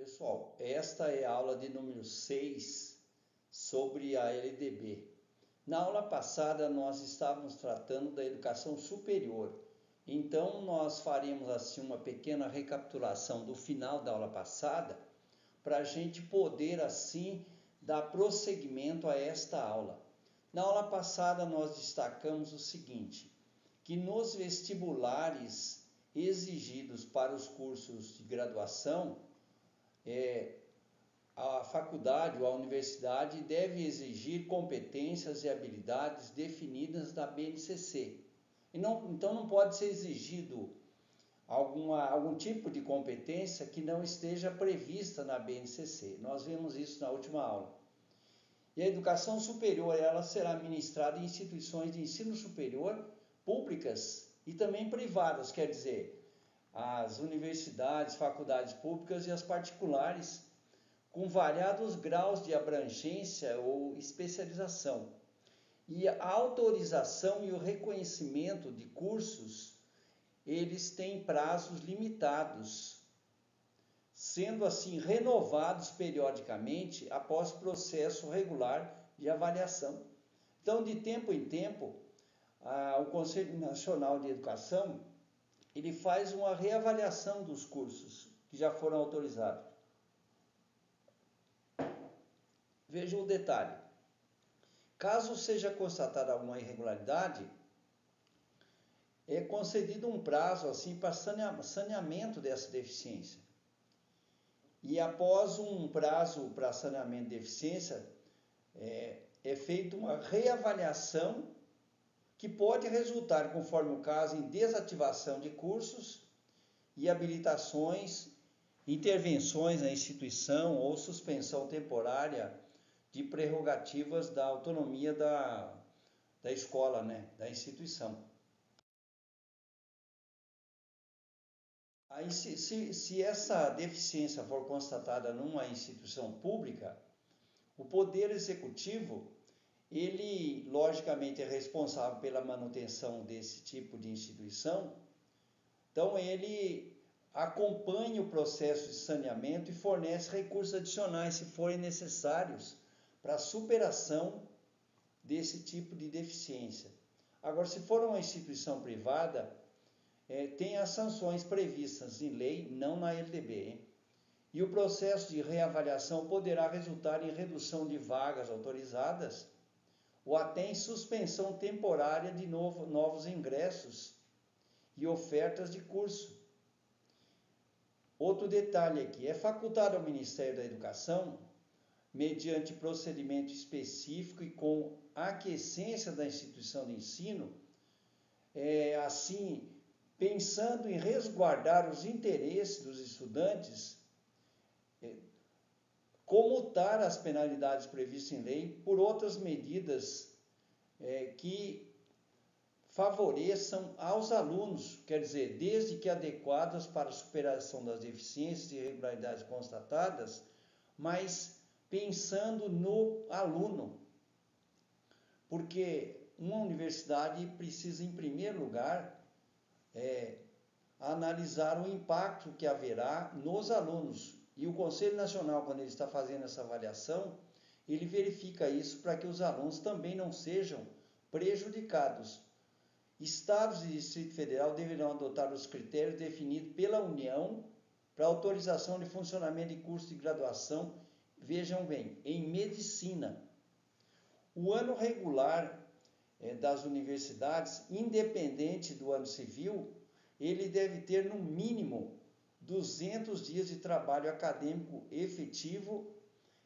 Pessoal, esta é a aula de número 6 sobre a LDB. Na aula passada nós estávamos tratando da educação superior, então nós faremos assim uma pequena recapitulação do final da aula passada para a gente poder assim dar prosseguimento a esta aula. Na aula passada nós destacamos o seguinte, que nos vestibulares exigidos para os cursos de graduação, a faculdade ou a universidade deve exigir competências e habilidades definidas da BNCC. Então não pode ser exigido algum tipo de competência que não esteja prevista na BNCC. Nós vimos isso na última aula. E a educação superior ela será ministrada em instituições de ensino superior públicas e também privadas, quer dizer, as universidades, faculdades públicas e as particulares, com variados graus de abrangência ou especialização. E a autorização e o reconhecimento de cursos, eles têm prazos limitados, sendo assim renovados periodicamente após processo regular de avaliação. Então, de tempo em tempo, o Conselho Nacional de Educação ele faz uma reavaliação dos cursos que já foram autorizados. Veja o detalhe. Caso seja constatada alguma irregularidade, é concedido um prazo assim para saneamento dessa deficiência. E após um prazo para saneamento de deficiência, é feita uma reavaliação que pode resultar, conforme o caso, em desativação de cursos e habilitações, intervenções na instituição ou suspensão temporária de prerrogativas da autonomia da escola, da instituição. Aí, se essa deficiência for constatada numa instituição pública, o Poder Executivo ele, logicamente, é responsável pela manutenção desse tipo de instituição, então ele acompanha o processo de saneamento e fornece recursos adicionais, se forem necessários, para a superação desse tipo de deficiência. Agora, se for uma instituição privada, tem as sanções previstas em lei, não na LDB, E o processo de reavaliação poderá resultar em redução de vagas autorizadas ou até em suspensão temporária de novos ingressos e ofertas de curso. Outro detalhe aqui, é facultado ao Ministério da Educação, mediante procedimento específico e com aquiescência da instituição de ensino, assim, pensando em resguardar os interesses dos estudantes, comutar as penalidades previstas em lei por outras medidas que favoreçam aos alunos, quer dizer, desde que adequadas para a superação das deficiências e irregularidades constatadas, mas pensando no aluno, porque uma universidade precisa, em primeiro lugar, analisar o impacto que haverá nos alunos. E o Conselho Nacional, quando ele está fazendo essa avaliação, ele verifica isso para que os alunos também não sejam prejudicados. Estados e Distrito Federal deverão adotar os critérios definidos pela União para autorização de funcionamento de curso de graduação, vejam bem, em medicina. O ano regular das universidades, independente do ano civil, ele deve ter no mínimo 200 dias de trabalho acadêmico efetivo,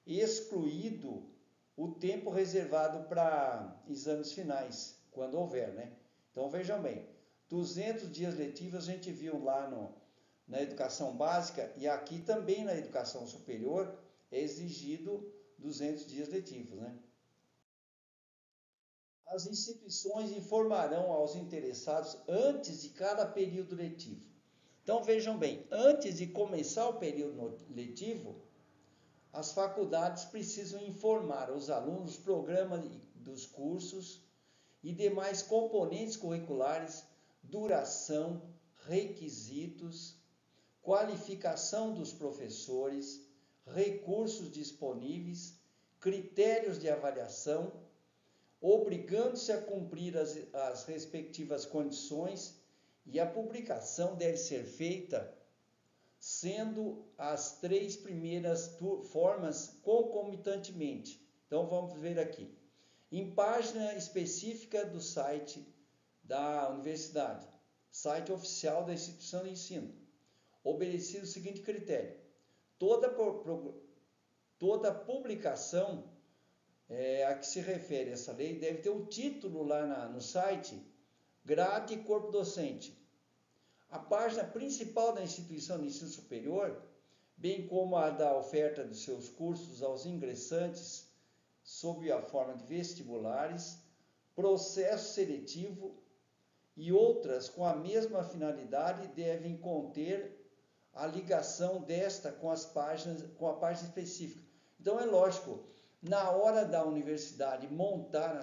excluído o tempo reservado para exames finais, quando houver, Então vejam bem, 200 dias letivos a gente viu lá na educação básica e aqui também na educação superior é exigido 200 dias letivos, As instituições informarão aos interessados antes de cada período letivo. Então vejam bem, antes de começar o período letivo, as faculdades precisam informar os alunos o programa dos cursos e demais componentes curriculares, duração, requisitos, qualificação dos professores, recursos disponíveis, critérios de avaliação, obrigando-se a cumprir as respectivas condições, e a publicação deve ser feita sendo as 3 primeiras formas concomitantemente. Então vamos ver aqui. Em página específica do site da universidade, site oficial da instituição de ensino, obedecido o seguinte critério: toda publicação a que se refere essa lei deve ter o título lá no site, grade e corpo docente. A página principal da instituição de ensino superior, bem como a da oferta de seus cursos aos ingressantes sob a forma de vestibulares, processo seletivo e outras com a mesma finalidade, devem conter a ligação desta com a página específica. Então é lógico, na hora da universidade montar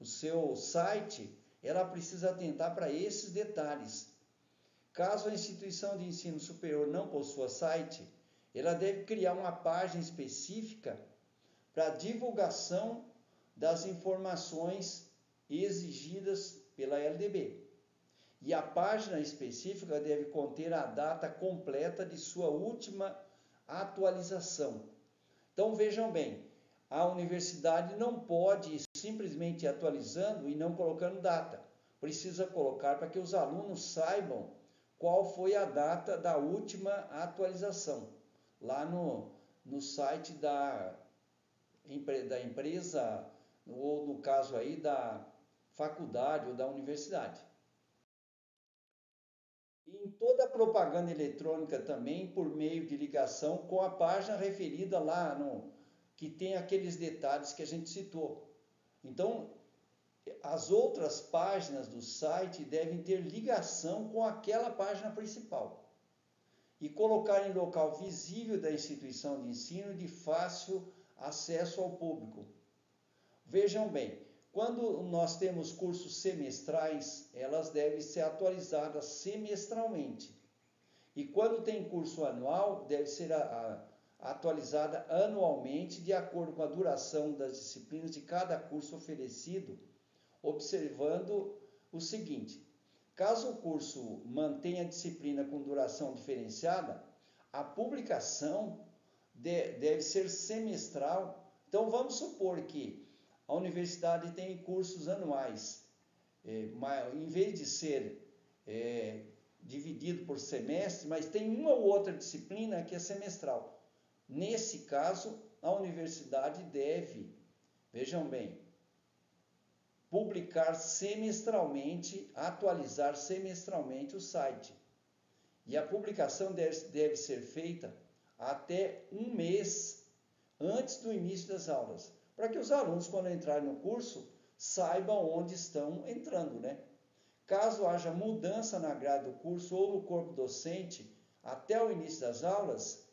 o seu site, ela precisa atentar para esses detalhes. Caso a instituição de ensino superior não possua site, ela deve criar uma página específica para divulgação das informações exigidas pela LDB. E a página específica deve conter a data completa de sua última atualização. Então vejam bem, a universidade não pode ir simplesmente ir atualizando e não colocando data. Precisa colocar para que os alunos saibam qual foi a data da última atualização, lá no site da empresa, ou no caso aí da faculdade ou da universidade. E em toda a propaganda eletrônica também, por meio de ligação com a página referida lá, que tem aqueles detalhes que a gente citou. Então, as outras páginas do site devem ter ligação com aquela página principal e colocar em local visível da instituição de ensino de fácil acesso ao público. Vejam bem, quando nós temos cursos semestrais, elas devem ser atualizadas semestralmente. E quando tem curso anual, deve ser atualizada anualmente, de acordo com a duração das disciplinas de cada curso oferecido, observando o seguinte: caso o curso mantenha a disciplina com duração diferenciada, a publicação deve ser semestral. Então vamos supor que a universidade tem cursos anuais, em vez de ser dividido por semestre, mas tem uma ou outra disciplina que é semestral. Nesse caso, a universidade deve, vejam bem, publicar semestralmente, atualizar semestralmente o site. E a publicação deve ser feita até um mês antes do início das aulas, para que os alunos, quando entrarem no curso, saibam onde estão entrando, né? Caso haja mudança na grade do curso ou no corpo docente até o início das aulas,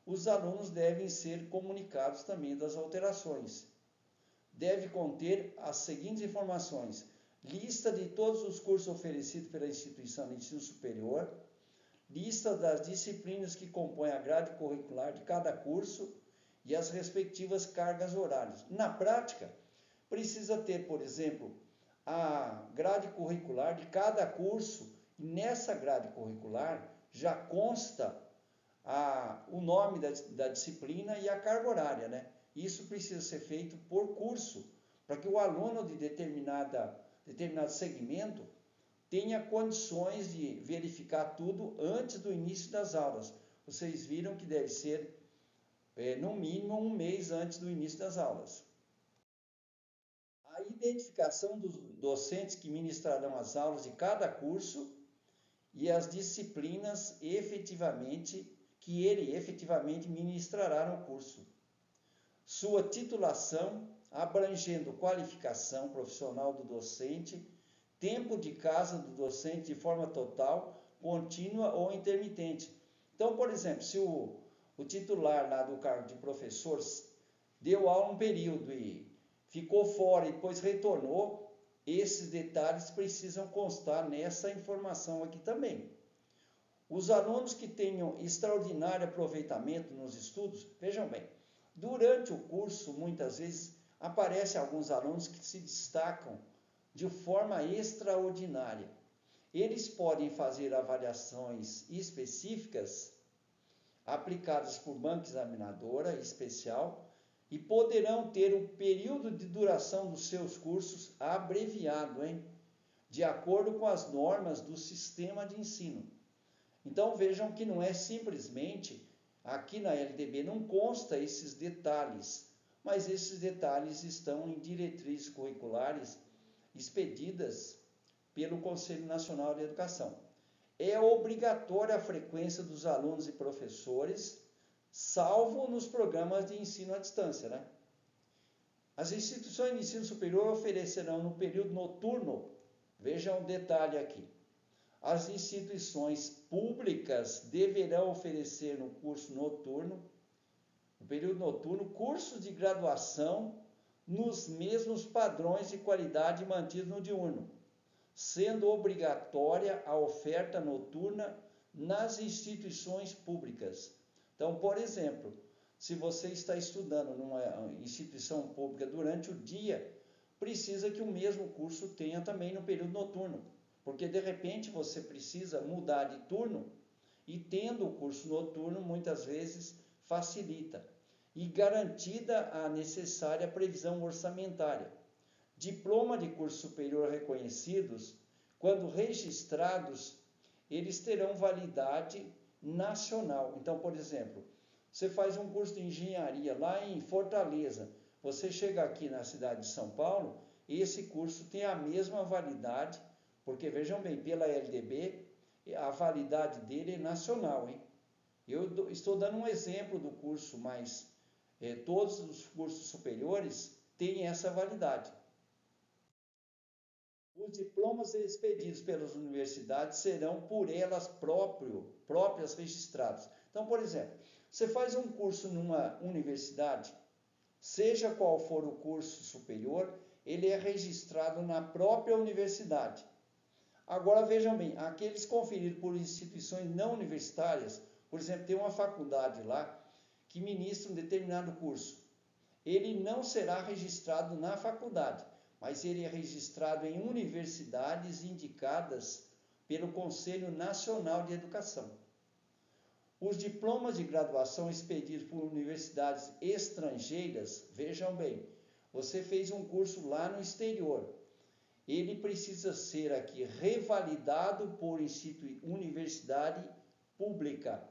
os alunos devem ser comunicados também das alterações. Deve conter as seguintes informações: lista de todos os cursos oferecidos pela instituição de ensino superior, lista das disciplinas que compõem a grade curricular de cada curso e as respectivas cargas horárias. Na prática, precisa ter, por exemplo, a grade curricular de cada curso, e nessa grade curricular já consta o nome da disciplina e a carga horária, né? Isso precisa ser feito por curso, para que o aluno de determinado segmento tenha condições de verificar tudo antes do início das aulas. Vocês viram que deve ser, no mínimo, um mês antes do início das aulas. A identificação dos docentes que ministrarão as aulas de cada curso e as disciplinas que ele efetivamente ministrará no curso. Sua titulação, abrangendo qualificação profissional do docente, tempo de casa do docente de forma total, contínua ou intermitente. Então, por exemplo, se o titular lá do cargo de professor deu aula um período e ficou fora e depois retornou, esses detalhes precisam constar nessa informação aqui também. Os alunos que tenham extraordinário aproveitamento nos estudos, vejam bem, durante o curso, muitas vezes, aparecem alguns alunos que se destacam de forma extraordinária. Eles podem fazer avaliações específicas aplicadas por banca examinadora especial e poderão ter o período de duração dos seus cursos abreviado, de acordo com as normas do sistema de ensino. Então vejam que não é simplesmente, aqui na LDB não consta esses detalhes, mas esses detalhes estão em diretrizes curriculares expedidas pelo Conselho Nacional de Educação. É obrigatória a frequência dos alunos e professores, salvo nos programas de ensino à distância, As instituições de ensino superior oferecerão no período noturno, vejam um detalhe aqui, as instituições públicas deverão oferecer no curso noturno, no período noturno, cursos de graduação nos mesmos padrões de qualidade mantidos no diurno, sendo obrigatória a oferta noturna nas instituições públicas. Então, por exemplo, se você está estudando numa instituição pública durante o dia, precisa que o mesmo curso tenha também no período noturno, porque de repente você precisa mudar de turno e tendo o curso noturno muitas vezes facilita e garantida a necessária previsão orçamentária. Diploma de curso superior reconhecidos, quando registrados, eles terão validade nacional. Então, por exemplo, você faz um curso de engenharia lá em Fortaleza, você chega aqui na cidade de São Paulo, esse curso tem a mesma validade, porque vejam bem, pela LDB, a validade dele é nacional, Eu estou dando um exemplo do curso, mas todos os cursos superiores têm essa validade. Os diplomas expedidos pelas universidades serão por elas próprias registrados. Então, por exemplo, você faz um curso numa universidade, seja qual for o curso superior, ele é registrado na própria universidade. Agora vejam bem, aqueles conferidos por instituições não universitárias, por exemplo, tem uma faculdade lá que ministra um determinado curso. Ele não será registrado na faculdade, mas ele é registrado em universidades indicadas pelo Conselho Nacional de Educação. Os diplomas de graduação expedidos por universidades estrangeiras, vejam bem, você fez um curso lá no exterior, ele precisa ser aqui revalidado por universidade pública,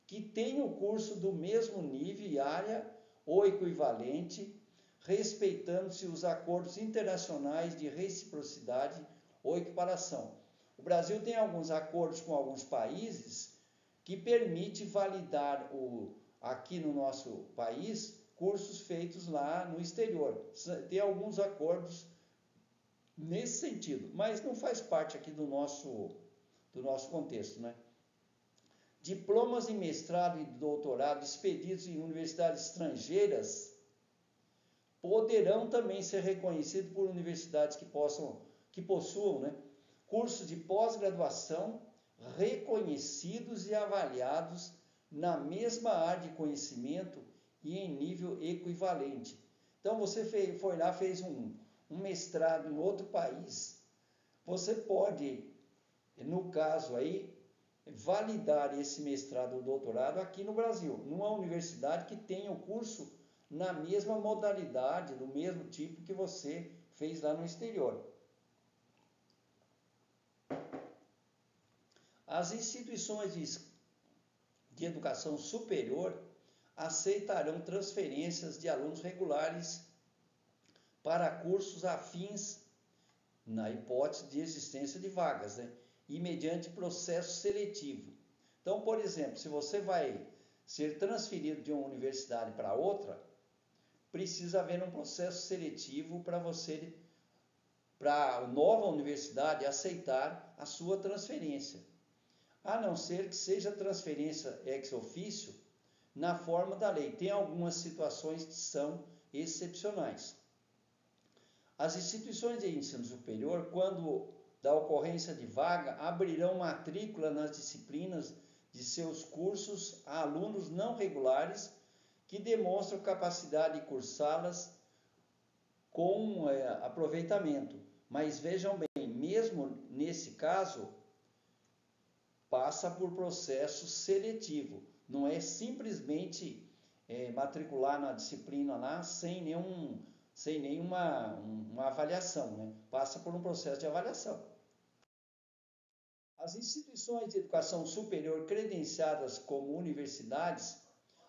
que tenha o curso do mesmo nível e área ou equivalente, respeitando-se os acordos internacionais de reciprocidade ou equiparação. O Brasil tem alguns acordos com alguns países que permite validar aqui no nosso país cursos feitos lá no exterior. Tem alguns acordos nesse sentido, mas não faz parte aqui do nosso contexto, Diplomas de mestrado e doutorado expedidos em universidades estrangeiras poderão também ser reconhecidos por universidades que possuam, cursos de pós-graduação reconhecidos e avaliados na mesma área de conhecimento e em nível equivalente. Então, você foi lá, fez um mestrado em outro país, você pode, no caso aí, validar esse mestrado ou doutorado aqui no Brasil, numa universidade que tenha o curso na mesma modalidade, do mesmo tipo que você fez lá no exterior. As instituições de educação superior aceitarão transferências de alunos regulares para cursos afins, na hipótese de existência de vagas, e mediante processo seletivo. Então, por exemplo, se você vai ser transferido de uma universidade para outra, precisa haver um processo seletivo para a nova universidade aceitar a sua transferência, a não ser que seja transferência ex officio na forma da lei. Tem algumas situações que são excepcionais. As instituições de ensino superior, quando da ocorrência de vaga, abrirão matrícula nas disciplinas de seus cursos a alunos não regulares que demonstram capacidade de cursá-las com aproveitamento. Mas vejam bem, mesmo nesse caso, passa por processo seletivo. Não é simplesmente matricular na disciplina lá sem nenhuma uma avaliação, né? Passa por um processo de avaliação. As instituições de educação superior credenciadas como universidades,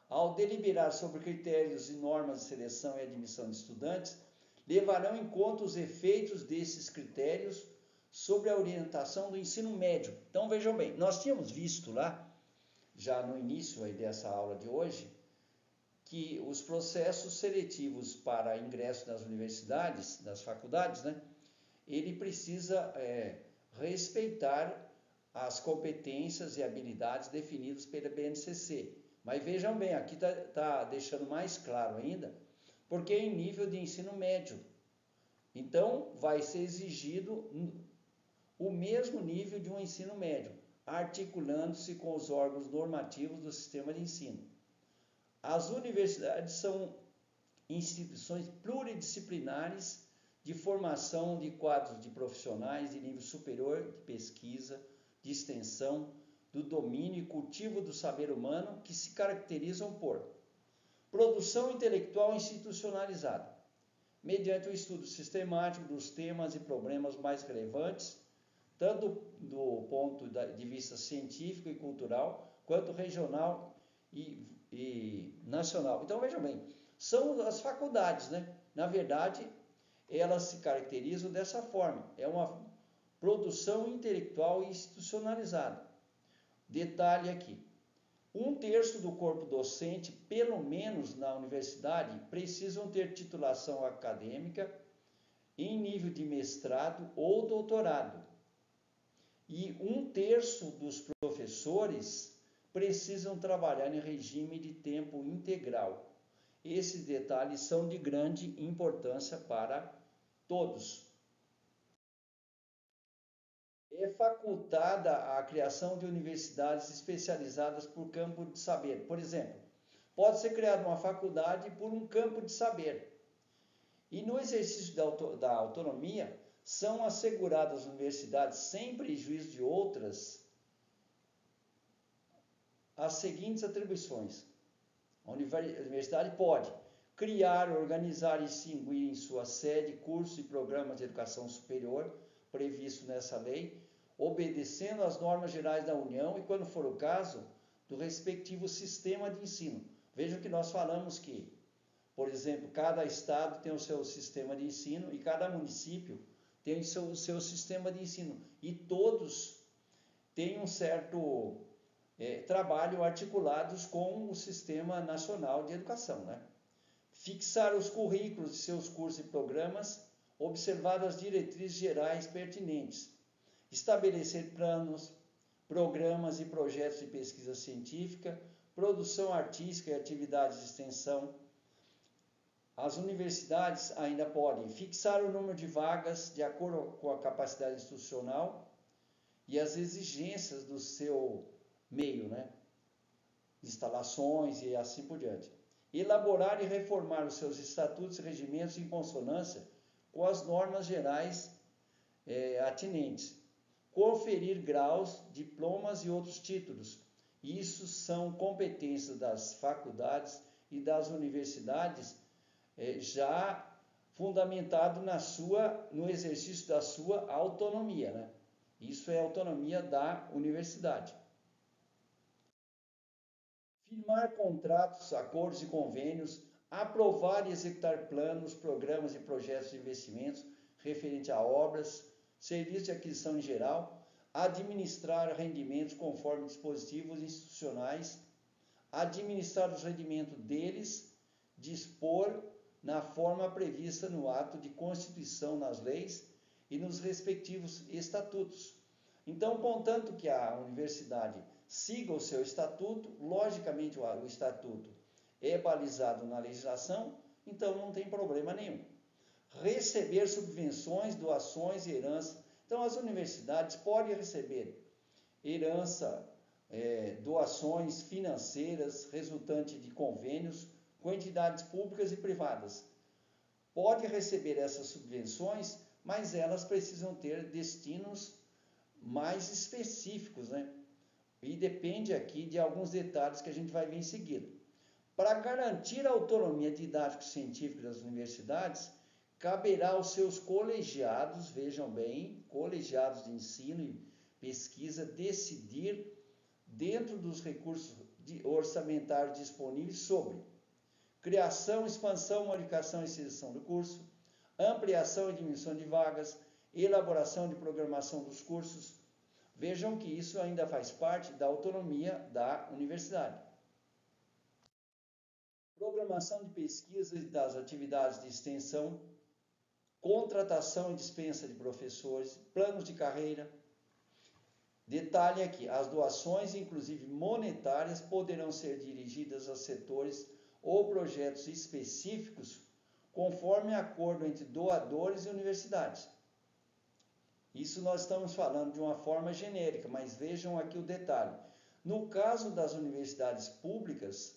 ao deliberar sobre critérios e normas de seleção e admissão de estudantes, levarão em conta os efeitos desses critérios sobre a orientação do ensino médio. Então vejam bem, nós tínhamos visto lá, já no início aí dessa aula de hoje, que os processos seletivos para ingresso nas universidades, nas faculdades, né, ele precisa respeitar as competências e habilidades definidas pela BNCC. Mas vejam bem, aqui está deixando mais claro ainda, porque é em nível de ensino médio. Então, vai ser exigido o mesmo nível de um ensino médio, articulando-se com os órgãos normativos do sistema de ensino. As universidades são instituições pluridisciplinares de formação de quadros de profissionais de nível superior de pesquisa, de extensão, do domínio e cultivo do saber humano, que se caracterizam por produção intelectual institucionalizada, mediante o estudo sistemático dos temas e problemas mais relevantes, tanto do ponto de vista científico e cultural, quanto regional e nacional. Então, vejam bem, são as faculdades, né? Na verdade, elas se caracterizam dessa forma. É uma produção intelectual e institucionalizada. Detalhe aqui. 1/3 do corpo docente, pelo menos na universidade, precisam ter titulação acadêmica em nível de mestrado ou doutorado. E 1/3 dos professores precisam trabalhar em regime de tempo integral. Esses detalhes são de grande importância para todos. É facultada a criação de universidades especializadas por campo de saber. Por exemplo, pode ser criada uma faculdade por um campo de saber. E no exercício da autonomia, são asseguradas às universidades, sem prejuízo de outras, as seguintes atribuições. A universidade pode criar, organizar e extinguir em sua sede cursos e programas de educação superior previsto nessa lei, obedecendo às normas gerais da União e, quando for o caso, do respectivo sistema de ensino. Vejam que nós falamos que, por exemplo, cada estado tem o seu sistema de ensino e cada município tem o seu sistema de ensino. E todos têm um certo trabalho articulados com o Sistema Nacional de Educação, né? Fixar os currículos de seus cursos e programas, observar as diretrizes gerais pertinentes, estabelecer planos, programas e projetos de pesquisa científica, produção artística e atividades de extensão. As universidades ainda podem fixar o número de vagas de acordo com a capacidade institucional e as exigências do seu meio, né? Instalações e assim por diante. Elaborar e reformar os seus estatutos e regimentos em consonância com as normas gerais atinentes. Conferir graus, diplomas e outros títulos. Isso são competências das faculdades e das universidades já fundamentado no exercício da sua autonomia, né? Isso é autonomia da universidade. Firmar contratos, acordos e convênios, aprovar e executar planos, programas e projetos de investimentos referente a obras, serviços de aquisição em geral, administrar rendimentos conforme dispositivos institucionais, administrar os rendimentos deles, dispor na forma prevista no ato de constituição nas leis e nos respectivos estatutos. Então, contanto que a universidade siga o seu estatuto, logicamente o estatuto é balizado na legislação, então não tem problema nenhum. Receber subvenções, doações e heranças Então, as universidades podem receber herança, doações financeiras resultantes de convênios com entidades públicas e privadas. Pode receber essas subvenções, mas elas precisam ter destinos mais específicos, né? E depende aqui de alguns detalhes que a gente vai ver em seguida. Para garantir a autonomia didático-científica das universidades, caberá aos seus colegiados, vejam bem, colegiados de ensino e pesquisa, decidir, dentro dos recursos orçamentários disponíveis, sobre criação, expansão, modificação e seleção do curso, ampliação e diminuição de vagas, elaboração de programação dos cursos. Vejam que isso ainda faz parte da autonomia da universidade. Programação de pesquisa e das atividades de extensão, contratação e dispensa de professores, planos de carreira. Detalhe aqui, as doações, inclusive monetárias, poderão ser dirigidas a setores ou projetos específicos, conforme acordo entre doadores e universidades. Isso nós estamos falando de uma forma genérica, mas vejam aqui o detalhe. No caso das universidades públicas,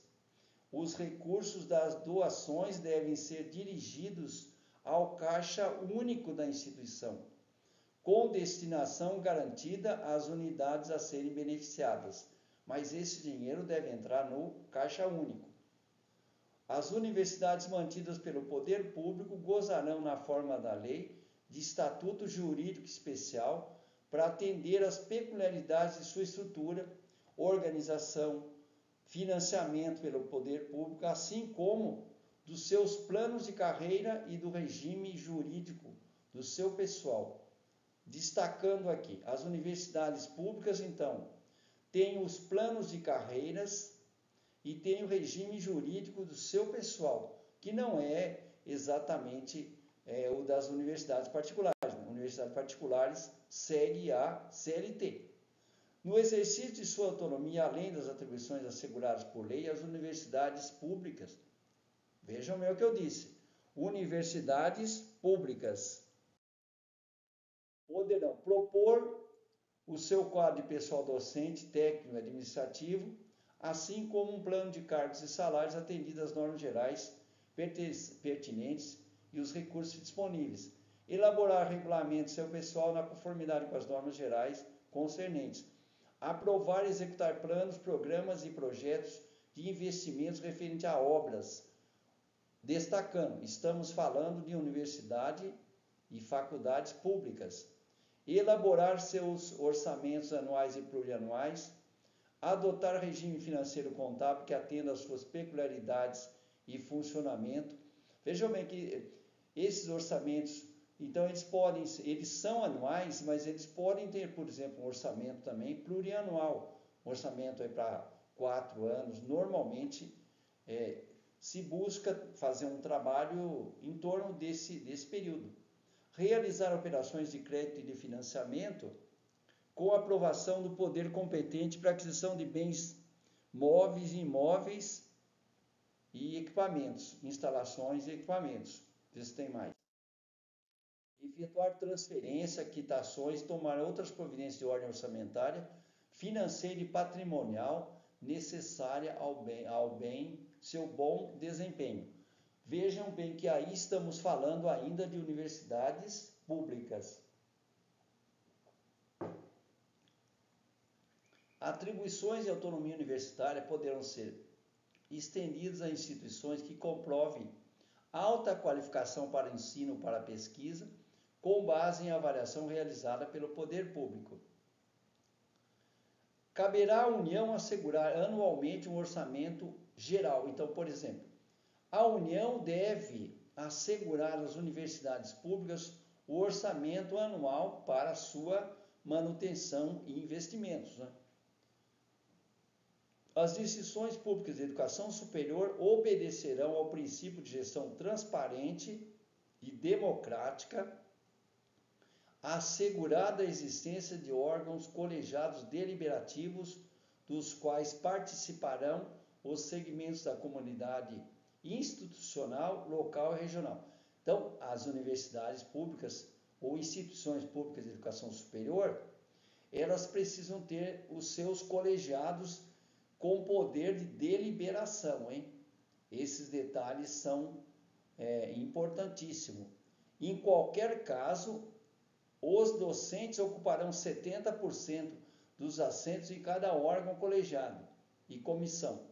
os recursos das doações devem ser dirigidos ao caixa único da instituição, com destinação garantida às unidades a serem beneficiadas, mas esse dinheiro deve entrar no caixa único. As universidades mantidas pelo poder público gozarão, na forma da lei, de estatuto jurídico especial para atender às peculiaridades de sua estrutura, organização, financiamento pelo poder público, assim como dos seus planos de carreira e do regime jurídico do seu pessoal. Destacando aqui, as universidades públicas, então, têm os planos de carreiras e têm o regime jurídico do seu pessoal, que não é exatamente o das universidades particulares. Universidades particulares segue a CLT. No exercício de sua autonomia, além das atribuições asseguradas por lei, as universidades públicas, vejam bem o que eu disse, universidades públicas poderão propor o seu quadro de pessoal docente, técnico e administrativo, assim como um plano de cargos e salários atendido às normas gerais pertinentes e os recursos disponíveis. Elaborar regulamentos seu pessoal na conformidade com as normas gerais concernentes. Aprovar e executar planos, programas e projetos de investimentos referentes a obras. Destacando, estamos falando de universidade e faculdades públicas. Elaborar seus orçamentos anuais e plurianuais. Adotar regime financeiro contábil que atenda às suas peculiaridades e funcionamento. Vejam bem que esses orçamentos, então eles são anuais, mas eles podem ter, por exemplo, um orçamento também plurianual, um orçamento para 4 anos. Normalmente se busca fazer um trabalho em torno desse período. Realizar operações de crédito e de financiamento com aprovação do poder competente para aquisição de bens móveis e imóveis e equipamentos, instalações e equipamentos. Isso tem mais. Efetuar transferência, quitações, tomar outras providências de ordem orçamentária, financeira e patrimonial necessária ao bem, seu bom desempenho. Vejam bem que aí estamos falando ainda de universidades públicas. Atribuições de autonomia universitária poderão ser estendidas a instituições que comprovem alta qualificação para ensino ou para pesquisa, com base em avaliação realizada pelo poder público. Caberá à União assegurar anualmente um orçamento geral. Então, por exemplo, a União deve assegurar às universidades públicas o orçamento anual para sua manutenção e investimentos, né? As instituições públicas de educação superior obedecerão ao princípio de gestão transparente e democrática, assegurada a existência de órgãos colegiados deliberativos, dos quais participarão os segmentos da comunidade institucional, local e regional. Então, as universidades públicas ou instituições públicas de educação superior, elas precisam ter os seus colegiados com poder de deliberação, hein? Esses detalhes são importantíssimos. Em qualquer caso, os docentes ocuparão 70% dos assentos em cada órgão colegiado e comissão.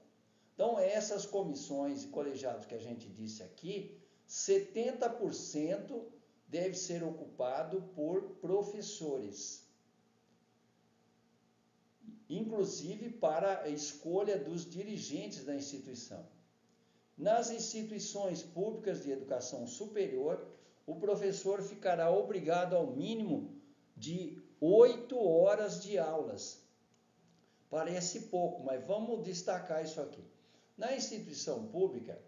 Então, essas comissões e colegiados que a gente disse aqui, 70% deve ser ocupado por professores, inclusive para a escolha dos dirigentes da instituição. Nas instituições públicas de educação superior, o professor ficará obrigado ao mínimo de 8 horas de aulas. Parece pouco, mas vamos destacar isso aqui. Na instituição pública,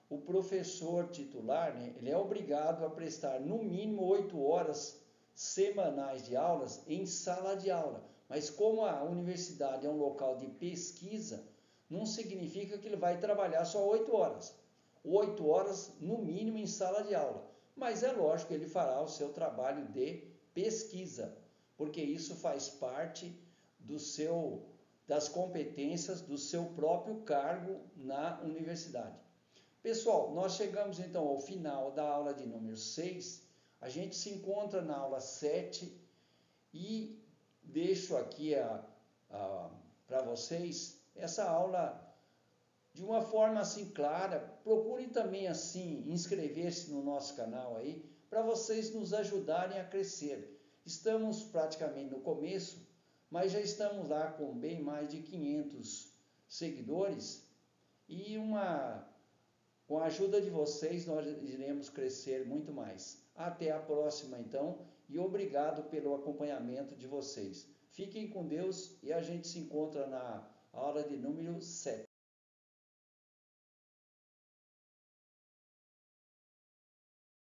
o professor titular, ele é obrigado a prestar no mínimo 8 horas semanais de aulas em sala de aula. Mas como a universidade é um local de pesquisa, não significa que ele vai trabalhar só 8 horas. 8 horas no mínimo em sala de aula. Mas é lógico que ele fará o seu trabalho de pesquisa, porque isso faz parte das competências do seu próprio cargo na universidade. Pessoal, nós chegamos então ao final da aula de número 6. A gente se encontra na aula 7 e deixo aqui para vocês essa aula de uma forma assim clara. Procurem também assim inscrever-se no nosso canal aí, para vocês nos ajudarem a crescer. Estamos praticamente no começo, mas já estamos lá com bem mais de 500 seguidores e com a ajuda de vocês nós iremos crescer muito mais. Até a próxima então e obrigado pelo acompanhamento de vocês. Fiquem com Deus e a gente se encontra na aula de número 7.